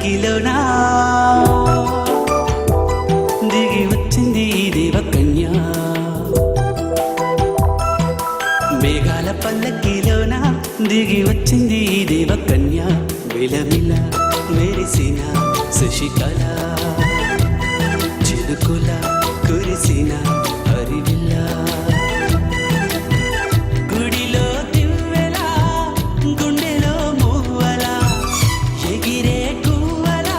పల్లకిలోనా దిగి వచ్చింది దేవకన్య మేఘాల పల్లకిలోన దిగి వచ్చింది దేవకన్య విలవిల మెరిసిన శశికళ చిలుకుల కురిసిన హరివిల్ల గుడిలో దివ్వెలా గుండెలో మువ్వల ఎగిరే గువ్వల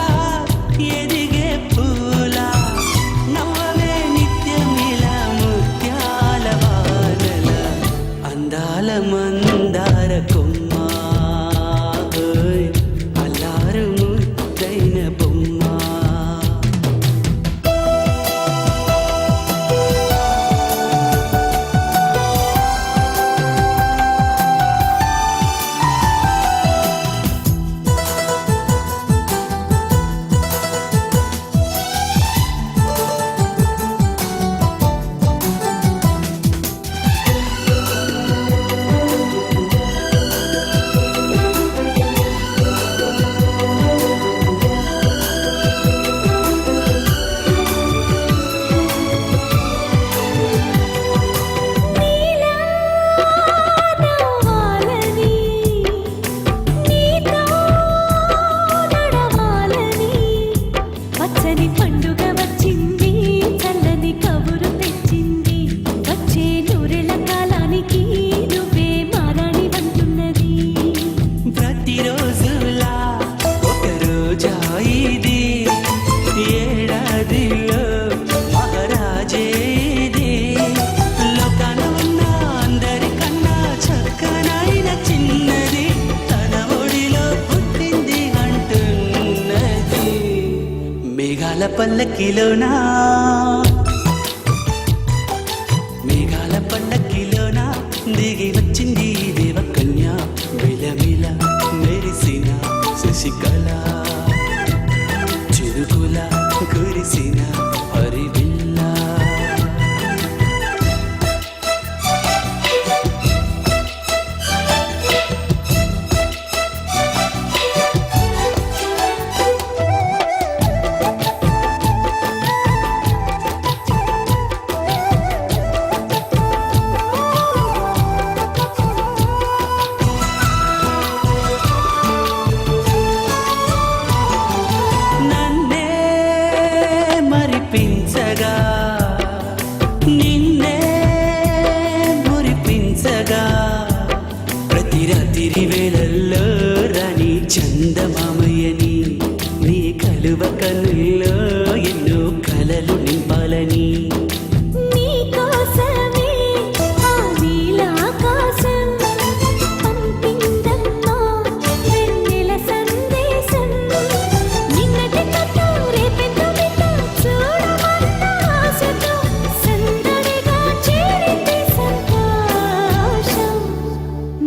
ఎదిగే పూల నవ్వవే నిత్యమిల ముత్యాల వానల అందాల మందార కొమ్మ అల్లారు ముద్దైన బొమ్మ మేఘాల పల్లకిలోనా మేఘాల పల్లకిలోనా దిగి వచ్చింది దేవకన్య విలవిల మెరిసిన శశికళ చిరుకుల కురిసిన హరివిల్ల నిన్నే మురిపించగా ప్రతి రాత్రి వేళల్లో రాణి చందమామయ్యని నీ కలువ కనుల్లో ఎన్నో కలలు నింపాలని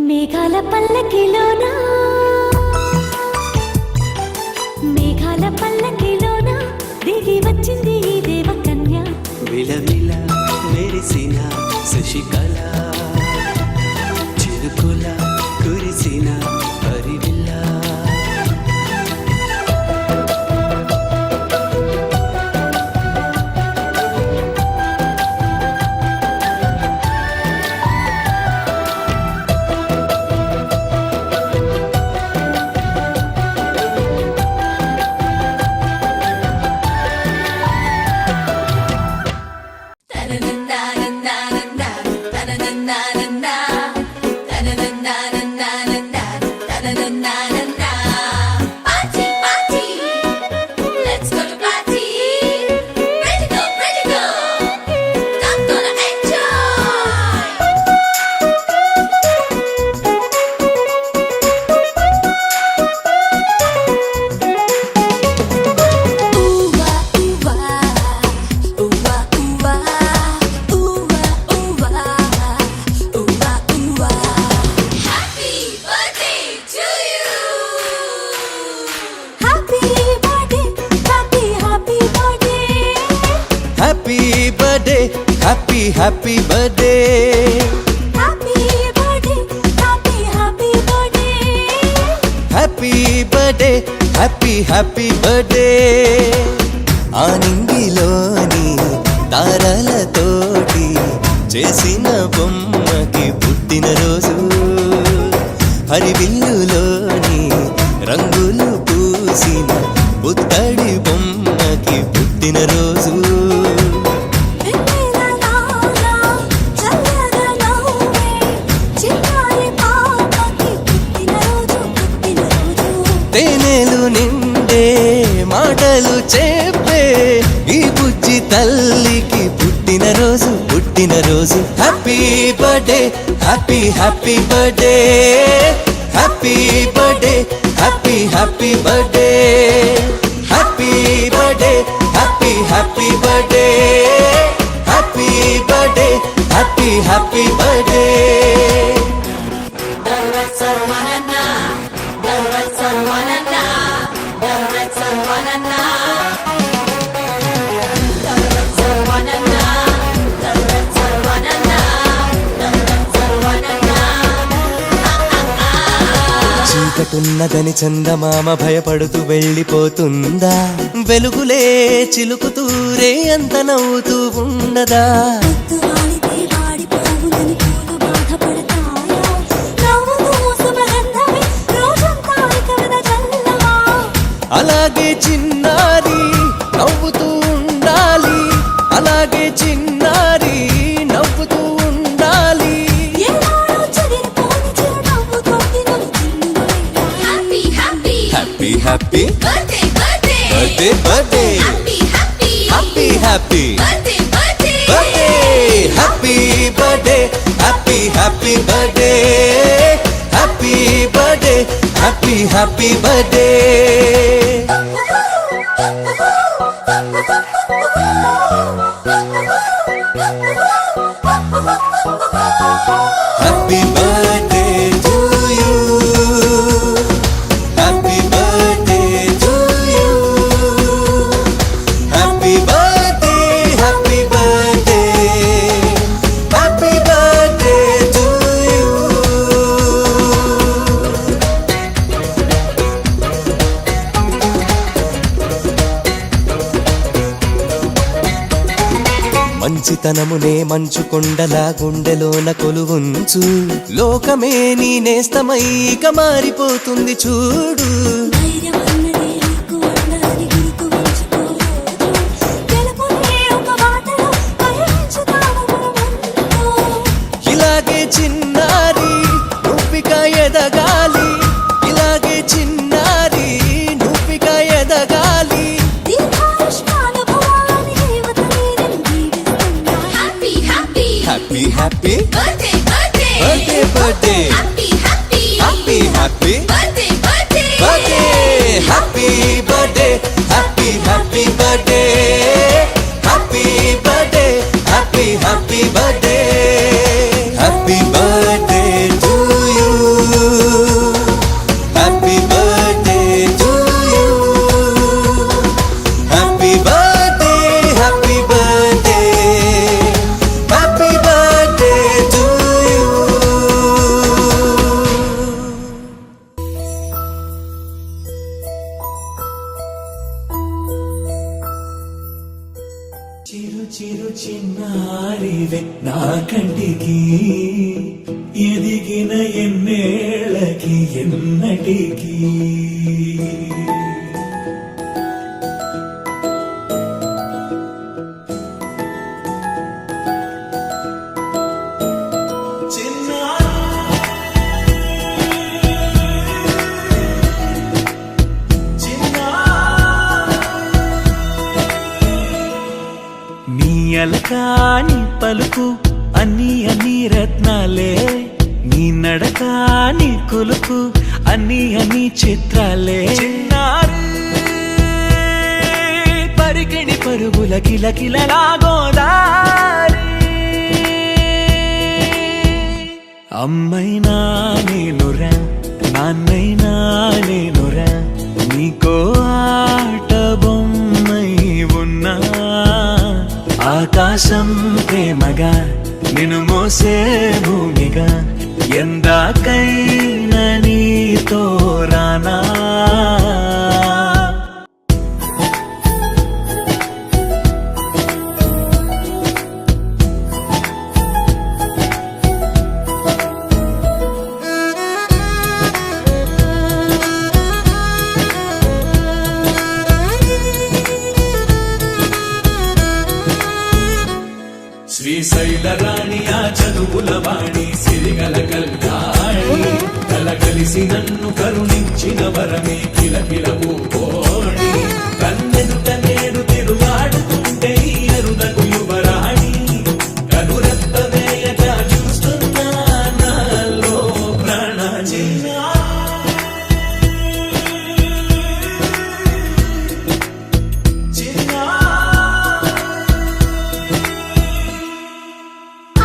మేఘాల పల్లకిలోనా మేఘాల పల్లకిలోన దిగి వచ్చింది దేవకన్య విలవిల మెరిసిన శశికళ చిరుకుల కురిసిన హరివిల్ల happy birthday, happy birthday, happy birthday, happy birthday, happy happy birthday ఆనింగిలోని తారలతోటి చేసిన బొమ్మకి పుట్టినరోజు హరివిల్లులోని రంగులు పూసిన పుత్తడి బొమ్మకి పుట్టినరోజు తేనెలు నిండే మాటలు చెప్పే ఈ బుజ్జి తల్లికి పుట్టినరోజు పుట్టినరోజు happy birthday happy happy birthday happy birthday happy happy birthday happy birthday happy happy birthday happy birthday happy happy birthday చీకటున్నదని చందమామ భయపడుతూ వెళ్ళిపోతుందా వెలుగులే చిలుకుతూరే అంత నవ్వుతూ ఉండదా అలాగే చిన్నారి నవ్వుతూ ఉండాలి అలాగే చిన్నారి నవ్వుతూ ఉండాలి happy happy birthday birthday happy happy birthday happy birthday happy happy birthday happy birthday happy happy birthday happy birthday to you happy birthday to you happy birthday happy birthday happy birthday to you మంచితనమునే మంచు కొండలా గుండెలోన కొలువుంచు లోకమే నీ నేస్తమై ఇక మారిపోతుంది చూడు ఇలాగే చిన్నారి నువ్విక ఎదగాలి ఇలాగే చిన్నారి నువ్విక ఎదగాలి happy happy birthday birthday happy happy birthday happy birthday happy happy birthday happy birthday happy happy birthday happy birthday to you happy birthday to you happy birthday happy birthday happy birthday to you చిరు చిరు చిన్నారివే నా కంటికి ఎదిగిన ఎన్నేళ్ళకి ఎన్నటికి నీ అలకాని పలుకు అన్ని అన్ని రత్నాలే నీ నడక నీ కొలుకు అన్ని అన్ని చిత్రాలే చిన్నారు పరికిణి పరుగుల కిలకిలలా గోదారి అమ్మైనా నేనురా నాన్నైనా నేనురా నీకో ఆట బొమ్మై ఉన్నా ఆకాశం ప్రేమగా నిన్ను మోసే భూమిగా ఎందాకైనా నీతో రానా చదువుల వాణి సిరిగల కళ్యాణి కలగలిసి నన్ను కరుణించిన వరమే కిలకిల పూకోణి కన్నెదుట నేడు తిరుగాడుతుంటే ఈ అరుదకు యువరాణి కనురెప్ప వేయక చూస్తున్నా నాలో ప్రాణ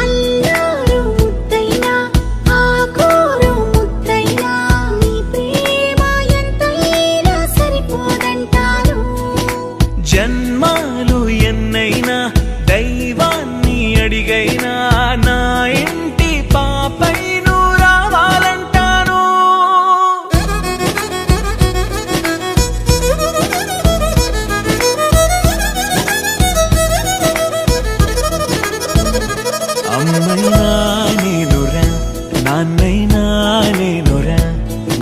అల్లారు ముద్దైనా ఆకోరు ముద్దైనా నీ ప్రేమ ఎంతైనా సరిపోదంటారు. జన్మాలు ఎన్నైనా దైవాన్ని అడిగైనా నా ఇంటి పాపై నువ్వు రావాలంటాను. అమ్మైనా నేనురా నాన్నైనా నేనురా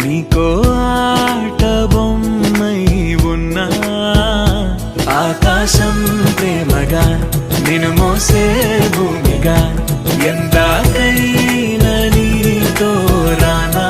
నీకో ఆట బొమ్మై ఉన్నా ఆకాశం ప్రేమగా నిన్ను మోసే భూమిగా ఎందాకైనా నీతో రానా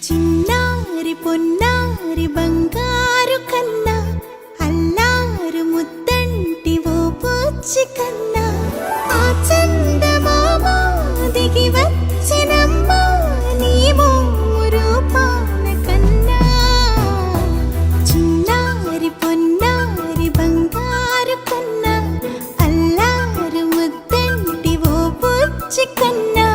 చిన్నారి పొన్నారి బంగారు కన్నా అల్లారు ముద్దంటి ఓ పుచ్చి కన్నా ఆ చందమామ దిగి వచ్చినమ్మ నీ మోము రూపాన కన్నా. చిన్నారి పొన్నారి బంగారు కన్నా అల్లారు ముద్దంటి ఓ పుచ్చి కన్నా.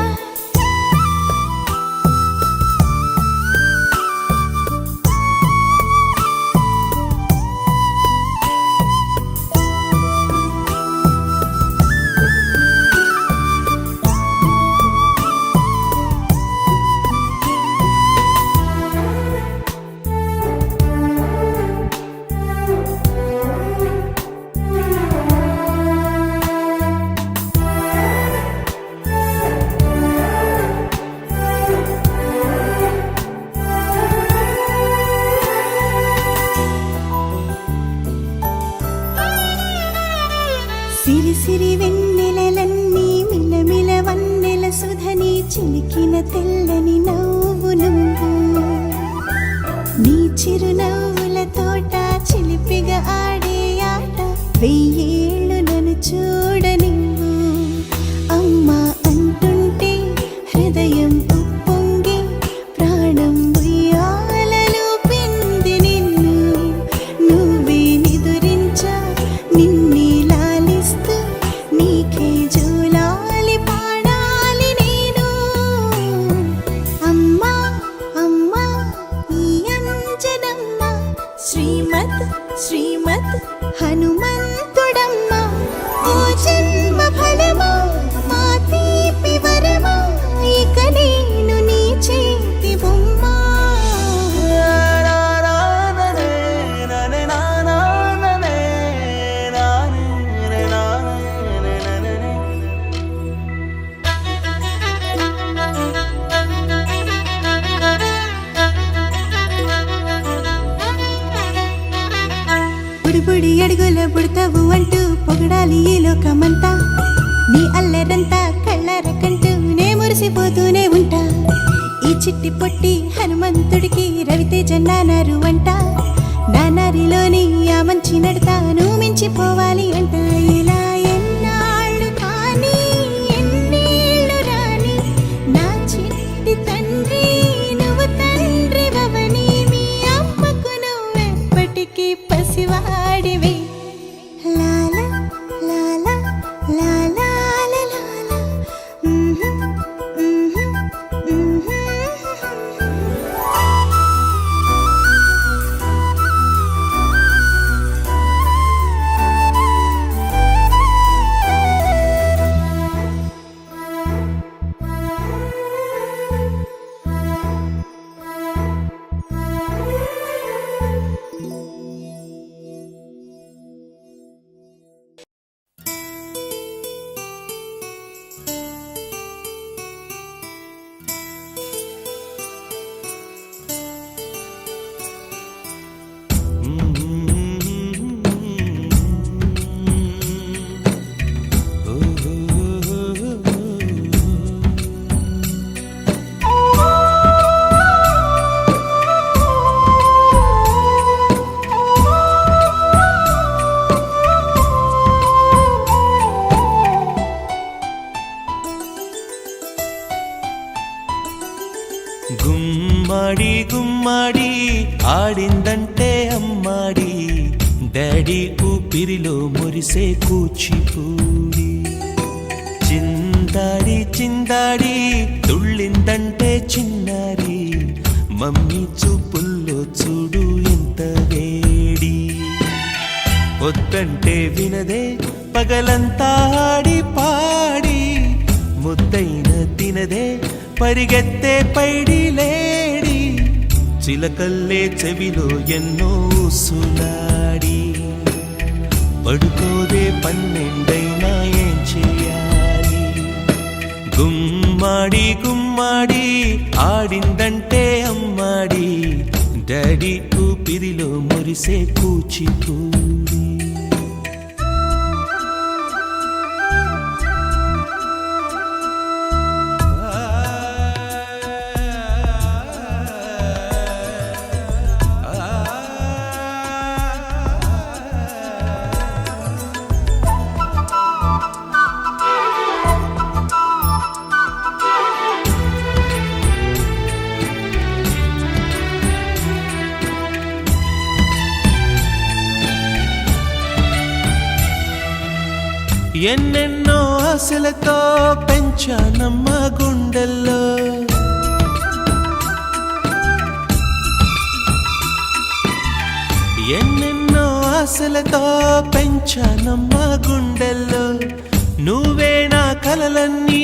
సిరి సిరి వెన్నెలలన్నీ మిలమిల వన్నెల సుధని చిలికిన తెల్లని నవ్వు నువ్వు నీ చిరునవ్వుల తోట చిలిపిగా ఆడే ఆట వెయ్యేళ్ళు నన్ను చూడ నువ్వు. అమ్మా అంటుంటే హృదయం ఉప్పొంగి ప్రాణం ఉయ్యాలలో పిండి నిన్ను నువ్వే నిదురించా నిన్నే లాలిస్తూ నీకే జూలాలి పాడాలి నేను. అమ్మా అమ్మా ఈ అంజనమ్మ శ్రీమత్ శ్రీమత్ హనుమంతుడమ్మ ఓ జన్మ ఫలమా మా తీపి వరమా ఇక నేను నీ చేతి బొమ్మ. బుడిబుడి అడుగుల బుడతావు అంటూ పొగడాలి ఈ లోకమంతా నీ అల్లరంతా కళ్ళరకంటూ నే మురిసిపోతూనే ఉంటా. ఈ చిట్టి పొట్టి హనుమంతుడికి రవితేజ నానారు అంట నానారిలోని ఆ మంచి నడతా నువ్వు మించిపోవాలి అంట. ఇలా ఎన్నాళ్ళు కానీ ఎన్నేళ్ళు రాని నా చిట్టి తండ్రి నువ్వు తండ్రి వవని మీ అమ్మకు నువ్వెప్పటికీ పసివాడివి. లాలా లాలా లాలా లాలా గుమ్మడి గుమ్మడి ఆడిందంటే అమ్మాడి డాడీ ఊపిరిలో మురిసే కూచిపూడి చిందాడి చిందాడి తుళ్ళిందంటే చిన్నారి మమ్మీ చూపుల్లో చూడు ఎంత వేడి వద్దంటే వినదే పగలంతా ఆడి పాడి ముద్దైన తినదే పరిగెత్తే పైడి లేడి చిలకల్లే చెవిలో ఎన్నో సులాడి పడుకోదే పన్నెండైనా ఏం చేయాలి గుమ్మాడి గుమ్మాడి ఆడిందంటే అమ్మాడి డాడీ ఊపిరిలో మురిసే కూచిపూడి ఎన్నెన్నో ఆశలతో పెంచానమ్మ గుండెల్లో ఎన్నెన్నో ఆశలతో పెంచానమ్మ గుండెల్లో నువ్వే నా కలలన్నీ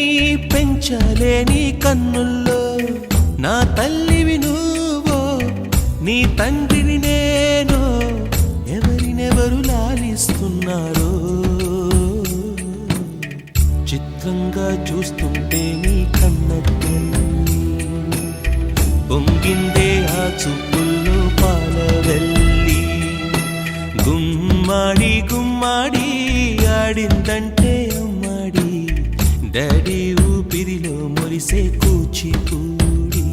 పెంచాలే నీ కన్నుల్లో నా తల్లివి నువ్వో నీ తండ్రిని నేను ఎవరినెవరు లాలిస్తున్నారో చిత్రంగా చూస్తుంటే నీ కన్న పొంగిందే ఆ చూపుల్లో పాలవెల్లి గుమ్మాడి గుమ్మాడి ఆడిందంటే అమ్మాడి డాడీ ఊపిరిలో మురిసే కూచిపూడి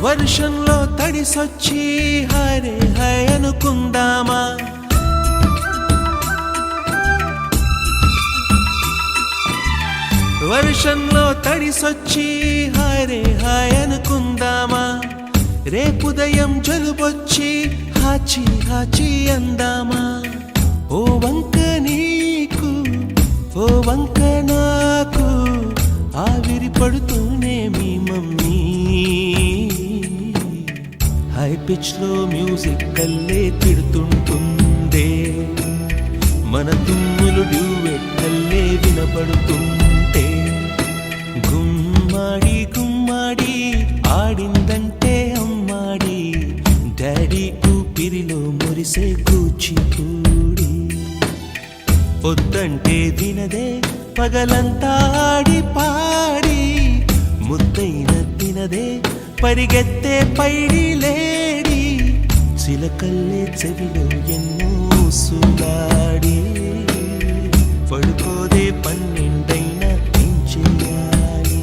వర్షంలో తడిసొచ్చి హరే హై అనుకుందామా వర్షంలో తడిసొచ్చి హరే హై అనుకుందామా రేపుదయం జలుబొచ్చి హాచి హాచి అందామా ఓ వంక నీకు ఓ వంక నాకు ఆవిరి పడుతూనే మీ మమ్మీ హై పిచ్ లో మ్యూజిక్ కల్లే తిడుతుంటుందే మన తుమ్ములు డ్యూయెట్ కల్లే వినపడుతుంటే గుమ్మాడి గుమ్మాడి ఆడిందంటే అమ్మాడి డాడీ ఊపిరిలో మురిసే కూచిపూడి పొద్దంటే తినదే పగలంతా ఆడి పాడి ముద్దైన తినదే పరిగెత్తే పైడి లేడి చిలకల్లే చెవిలో ఎన్నో సులాడి పడుకోదే పన్నెండైనా ఏం చేయాలి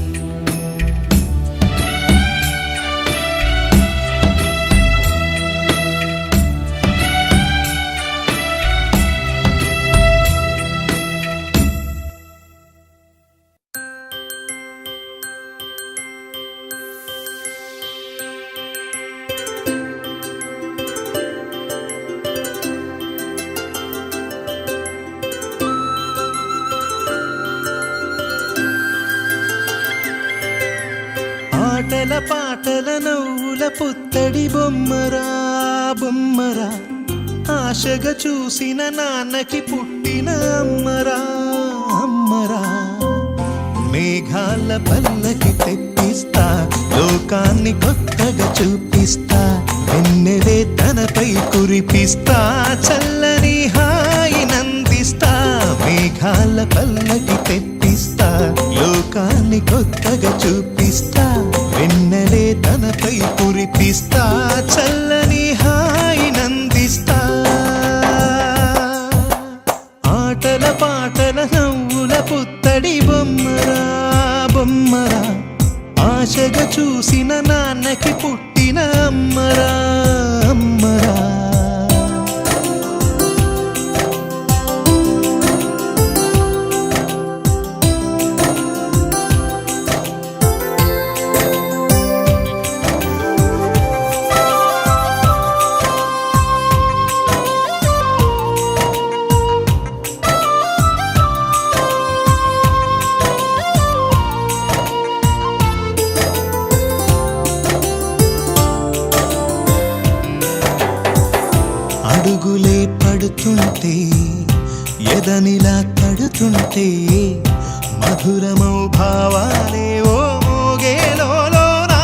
ఆటల పాటల నవ్వుల పుత్తడి బొమ్మరా బొమ్మరా ఆశగా చూసిన నాన్నకి పుట్టిన అమ్మరా అమ్మరా మేఘాల పల్లకి తెప్పిస్తా లోకాన్ని కొత్తగా చూపిస్తా వెన్నెలే తనపై కురిపిస్తా చల్లని హాయి నందిస్తా మేఘాల పల్లకి తెప్పిస్తా లోకాన్ని లోకాన్ని కొత్తగా చూపిస్తా వెన్నెలే తనపై కురిపిస్తా చల్లని హాయినందిస్తా ఆటల పాటల నవ్వుల పుత్తడి బొమ్మరా బొమ్మరా ఆశగా చూసిన నాన్నకి పుట్టిన అమ్మరా అమ్మరా అడుగులే పడుతుంటే ఎదనిలా తడుతుంటే మధురమౌ భావాలే ఓ మోగేలోనా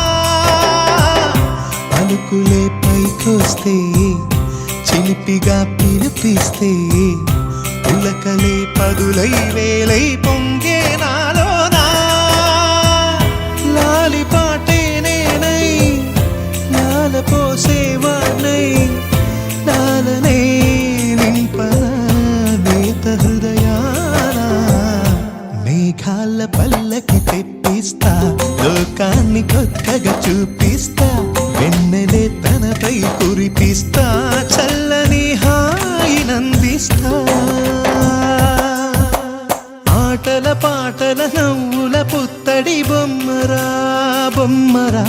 పలుకులే పైకొస్తే చిలిపిగా పిలిపిస్తే పులకలే పదులై వేలై పొంగే నాలోనా లాలి పాటే నేనై లాల పోసేవాణ్ణై లాలనే నింపన నేత హృదయాన మేఘాల పల్లకి తెప్పిస్తా లోకాన్ని కొత్తగా చూపిస్తా వెన్నెలే తనపై కురిపిస్తా చల్లని హాయినందిస్తా ఆటల పాటల నవ్వుల పుత్తడి బొమ్మరా బొమ్మరా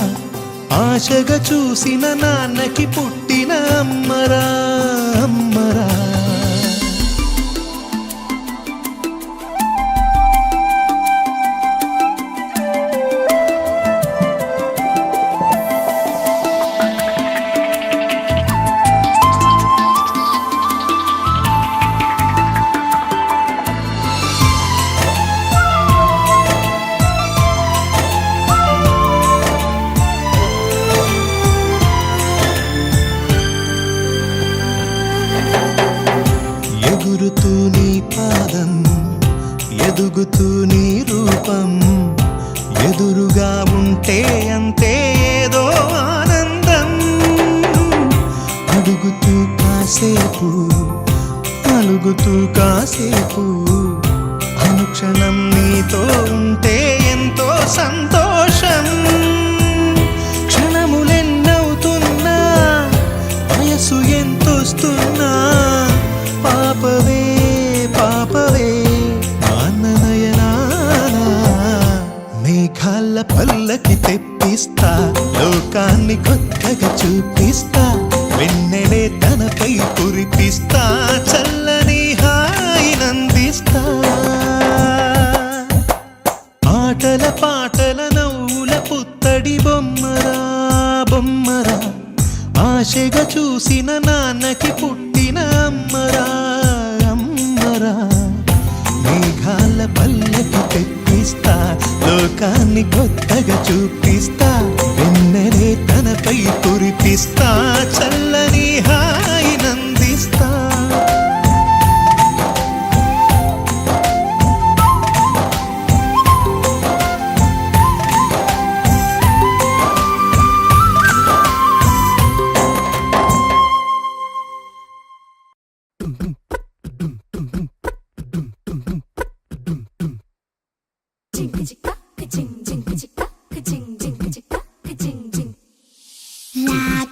ఆశగా చూసిన నాన్నకి పుట్టిన అమ్మరా అమ్మరా ఎగురుతూ నీ పాదం ఎదుగుతూ నీ రూపం ఎదురుగా ఉంటే అంతే ఏదో ఆనందం అడుగుతూ కాసేపు అలుగుతూ కాసేపు అనుక్షణం నీతో ఉంటే ఎంతో సంతోషం క్షణములెన్నవుతున్నా వయసు ఎంతొస్తున్నా పాపవే పాపవే నాన్ననయనానా మేఘాల పల్లకి తెప్పిస్తా లోకాన్ని కొత్తగా చూపిస్తా వెన్నెలే తనపై కురిపిస్తా చల్లని హాయినందిస్తా ఆటల పాటల నవ్వుల పుత్తడి బొమ్మరా బొమ్మరా ఆశగా చూసిన నాన్నకి పుట్టిన అమ్మరా అమ్మరా మేఘాల పల్లకి తెప్పిస్తా లోకాన్ని కొత్తగా చూపిస్తా వెన్నెలే తనపై కురిపిస్తా చల్లని హాయినందిస్తా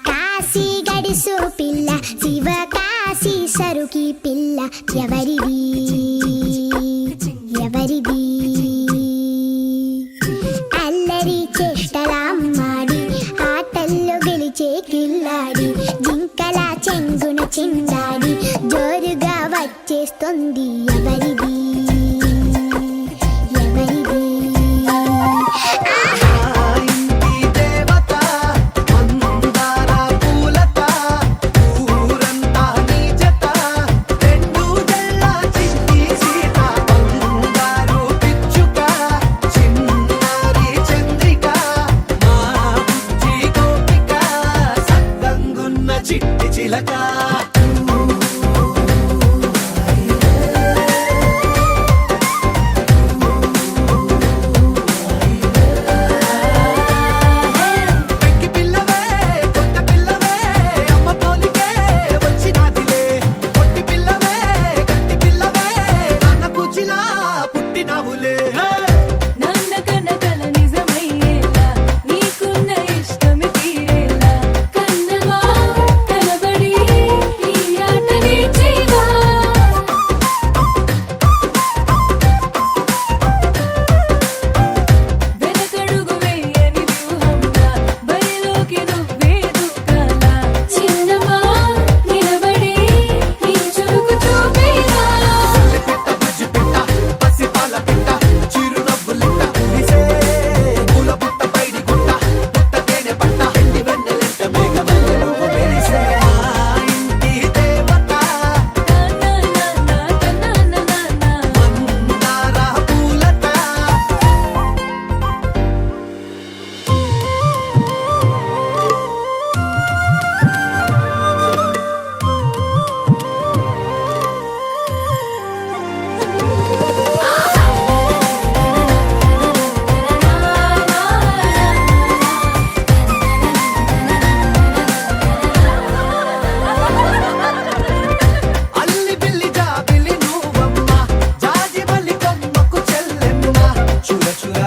కాశీ గడిసు పిల్ల శివ కాశీ సరుకి పిల్ల ఎవరిది ఎవరిది అల్లరి చేష్టలామ్మాడి ఆటల్లో గెలిచే కిల్లాడి జింకల చెంగున చిందాడి జోరుగా వచ్చేస్తుంది ఎవరిది ఎవరిది చురా